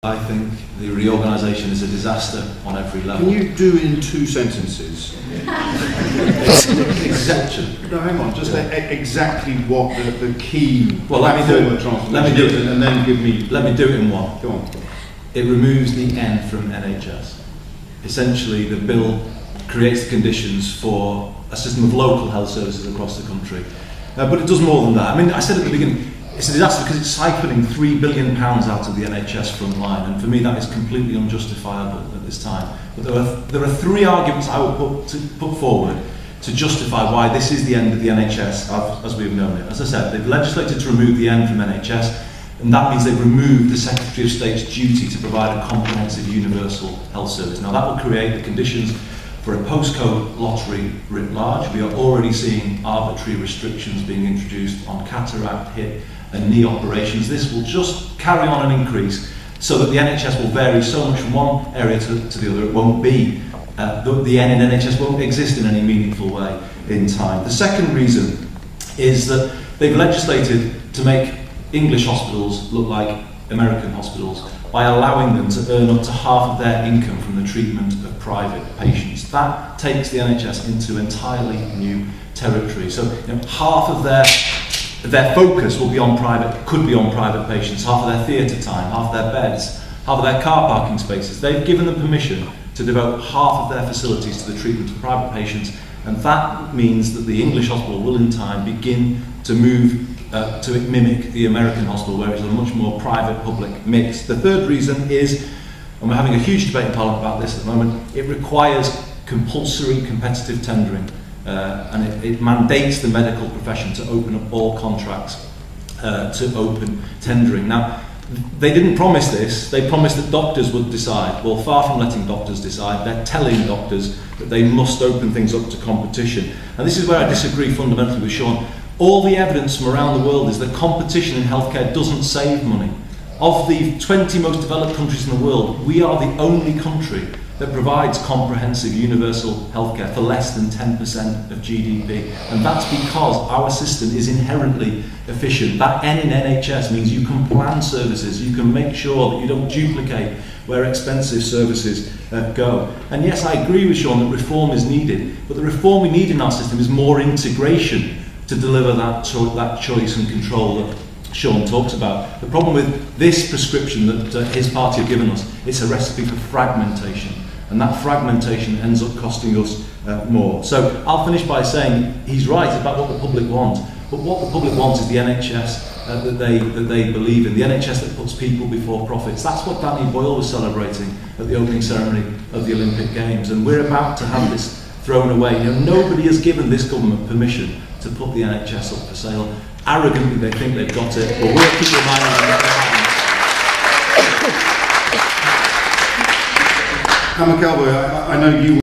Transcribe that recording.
I think the reorganisation is a disaster on every level. Can you do in 2 sentences? Exception. No, hang on. Just exactly what the key. Well, let me do it, and then give me. Let me do it in one. Go on. It removes the N from NHS. Essentially, the bill creates the conditions for a system of local health services across the country. But it does more than that. I mean, I said at the beginning, it's a disaster because it's siphoning £3 billion out of the NHS front line, and for me that is completely unjustifiable at this time. But there are 3 arguments I will put forward to justify why this is the end of the NHS as we've known it. As I said, they've legislated to remove the N from NHS, and that means they've removed the Secretary of State's duty to provide a comprehensive universal health service. Now that will create the conditions for a postcode lottery writ large. We are already seeing arbitrary restrictions being introduced on cataract, hip and knee operations. This will just carry on and increase so that the NHS will vary so much from one area to the other. It won't be, the N in NHS won't exist in any meaningful way in time. The second reason is that they've legislated to make English hospitals look like American hospitals by allowing them to earn up to half of their income from the treatment of private patients. That takes the NHS into entirely new territory. So half of their focus will be on could be on private patients, half of their theatre time, half of their beds, half of their car parking spaces. They've given them permission to devote half of their facilities to the treatment of private patients, and that means that the English hospital will in time begin to move to mimic the American hospital, where it's a much more private-public mix. The third reason is, and we're having a huge debate in Parliament about this at the moment, it requires compulsory competitive tendering, and it mandates the medical profession to open up all contracts to open tendering. Now, they didn't promise this, they promised that doctors would decide. Well, far from letting doctors decide, they're telling doctors that they must open things up to competition. And this is where I disagree fundamentally with Sean. All the evidence from around the world is that competition in healthcare doesn't save money. Of the 20 most developed countries in the world, we are the only country that provides comprehensive universal healthcare for less than 10% of GDP. And that's because our system is inherently efficient. That N in NHS means you can plan services, you can make sure that you don't duplicate where expensive services go. And yes, I agree with Sean that reform is needed, but the reform we need in our system is more integration to deliver that choice and control that Sean talks about. The problem with this prescription that his party have given us, it's a recipe for fragmentation, and that fragmentation ends up costing us more. So I'll finish by saying he's right about what the public want, but what the public wants is the NHS that they believe in, the NHS that puts people before profits. That's what Danny Boyle was celebrating at the opening ceremony of the Olympic Games, and we're about to have this thrown away. Nobody has given this government permission to put the NHS up for sale. Arrogantly, they think they've got it, but we'll keep reminding them that they haven't. Hammer Calboy, I know you